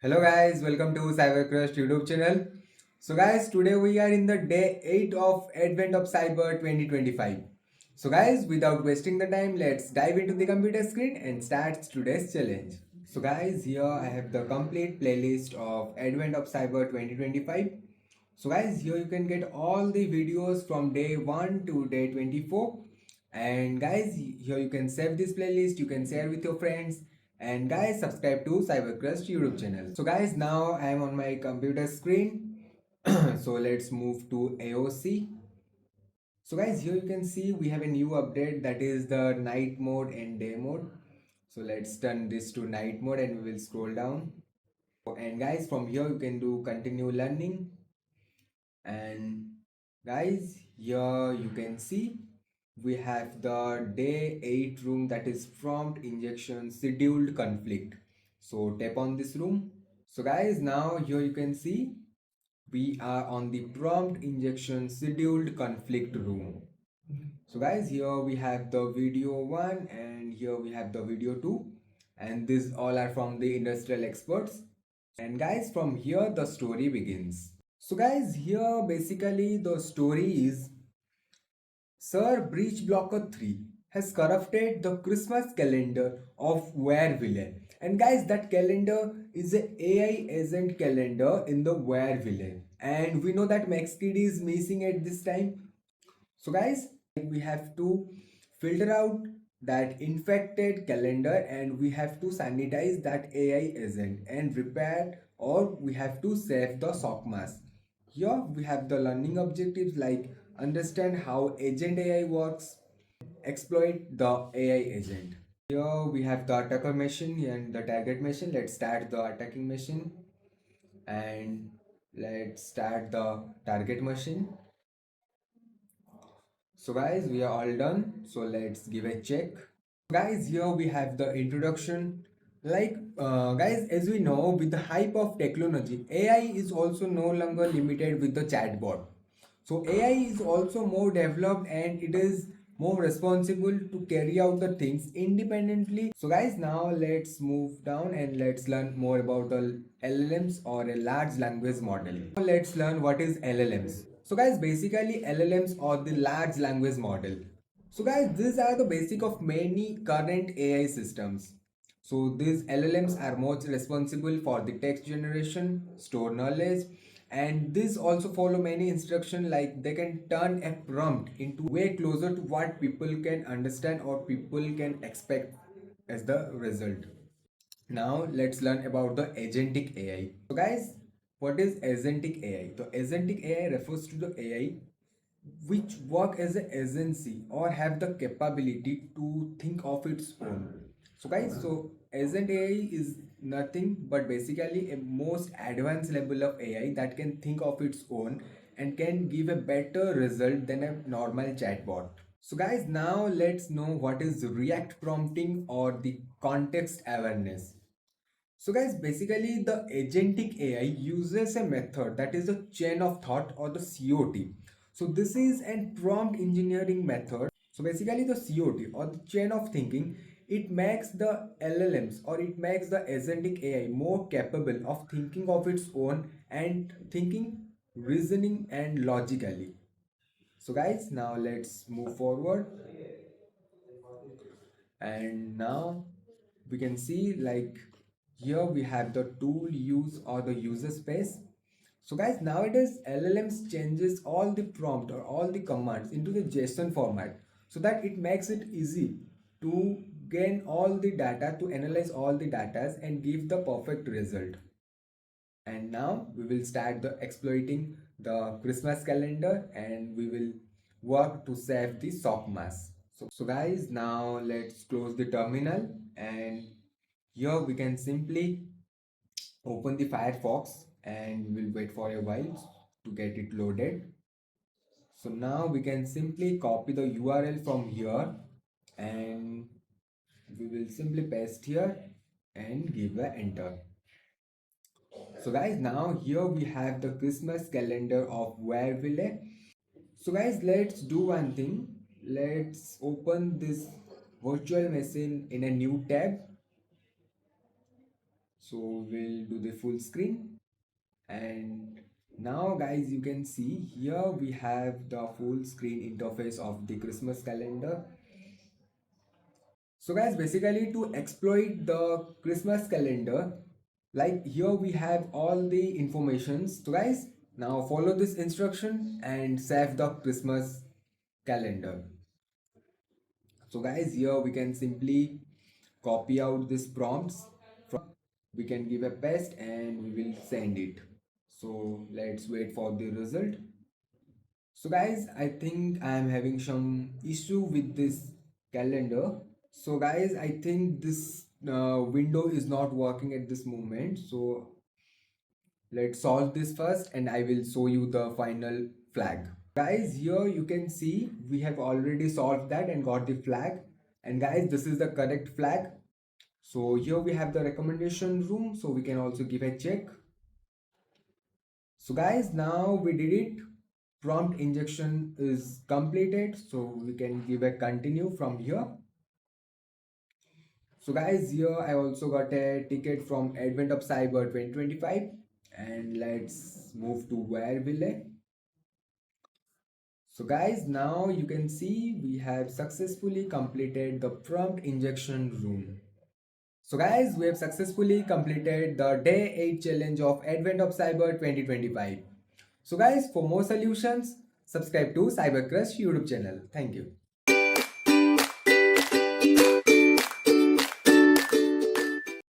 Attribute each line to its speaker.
Speaker 1: Hello guys, welcome to CyberCrush YouTube channel. So guys, today we are in the day 8 of Advent of Cyber 2025. So guys, without wasting the time, let's dive into the computer screen and start today's challenge. So guys, here I have the complete playlist of Advent of Cyber 2025. So guys, here you can get all the videos from day 1 to day 24. And guys, here you can save this playlist, you can share with your friends, and guys, subscribe to Cybercrust YouTube channel. So guys, now I am on my computer screen. So let's move to AOC. So guys, here you can see we have a new update, that is the night mode and day mode. So let's turn this to night mode and we will scroll down. And guys, from here you can do continue learning. And guys, here you can see we have the day 8 room, that is prompt injection scheduled conflict. So tap on this room. So guys, now here you can see we are on the prompt injection scheduled conflict room. So guys, here we have the video 1 and here we have the video 2, and these all are from the industrial experts. And guys, from here the story begins. So guys, here basically the story is Sir Breach Blocker 3 has corrupted the Christmas calendar of Wareville. And guys, that calendar is a AI agent calendar in the Wareville. And we know that MaxKid is missing at this time. So guys, we have to filter out that infected calendar and we have to sanitize that AI agent and repair, or we have to save the SOCMAS. Here we have the learning objectives like understand how agent AI works, exploit the AI agent. Here we have the attacker machine and the target machine. Let's start the attacking machine and let's start the target machine. So guys, we are all done. So let's give a check. Guys, here we have the introduction. Guys, as we know, with the hype of technology, AI is also no longer limited with the chatbot. So AI is also more developed and it is more responsible to carry out the things independently. So guys, now let's move down and let's learn more about the LLMs, or a large language model. Now let's learn what is LLMs. So guys, basically LLMs or the large language model. So guys, these are the basic of many current AI systems. So these LLMs are most responsible for the text generation, store knowledge, and this also follow many instructions, like they can turn a prompt into way closer to what people can understand or people can expect as the result. Now let's learn about the agentic AI. So guys, what is agentic AI? The agentic AI refers to the AI which work as an agency or have the capability to think of its own. So guys, so agent AI is nothing but basically a most advanced level of AI that can think of its own and can give a better result than a normal chatbot. So guys, now let's know what is react prompting or the context awareness. So guys, basically the agentic AI uses a method that is the chain of thought, or the COT. So this is a prompt engineering method. So basically the COT, or the chain of thinking, it makes the LLMs, or it makes the agentic AI more capable of thinking of its own and thinking, reasoning and logically. So guys, now let's move forward. And now we can see, like, here we have the tool use or the user space. So guys, nowadays LLMs changes all the prompt or all the commands into the JSON format, so that it makes it easy to gain all the data, to analyze all the data and give the perfect result. And now we will start the exploiting the Christmas calendar and we will work to save the SOCMAS. So guys, now let's close the terminal, and here we can simply open the Firefox and we'll wait for a while to get it loaded. So now we can simply copy the URL from here and we will simply paste here and give a enter. So guys, now here we have the Christmas calendar of Wareville. So guys, let's do one thing. Let's open this virtual machine in a new tab. So we'll do the full screen. And now guys, you can see here we have the full screen interface of the Christmas calendar. So guys, basically to exploit the Christmas calendar, like here we have all the informations. So guys, now follow this instruction and save the Christmas calendar. So guys, here we can simply copy out these prompts from, we can give a paste and we will send it. So let's wait for the result. So guys, I think I am having some issue with this calendar. So guys, I think this window is not working at this moment. So let's solve this first and I will show you the final flag. Guys, here you can see we have already solved that and got the flag. And guys, this is the correct flag. So here we have the recommendation room. So we can also give a check. So guys, now we did it. Prompt injection is completed. So we can give a continue from here. So guys, here I also got a ticket from Advent of Cyber 2025. And let's move to Wareville. So guys, now you can see we have successfully completed the prompt injection room. So guys, we have successfully completed the day 8 challenge of Advent of Cyber 2025. So guys, for more solutions, subscribe to CyberCrush YouTube channel. Thank you.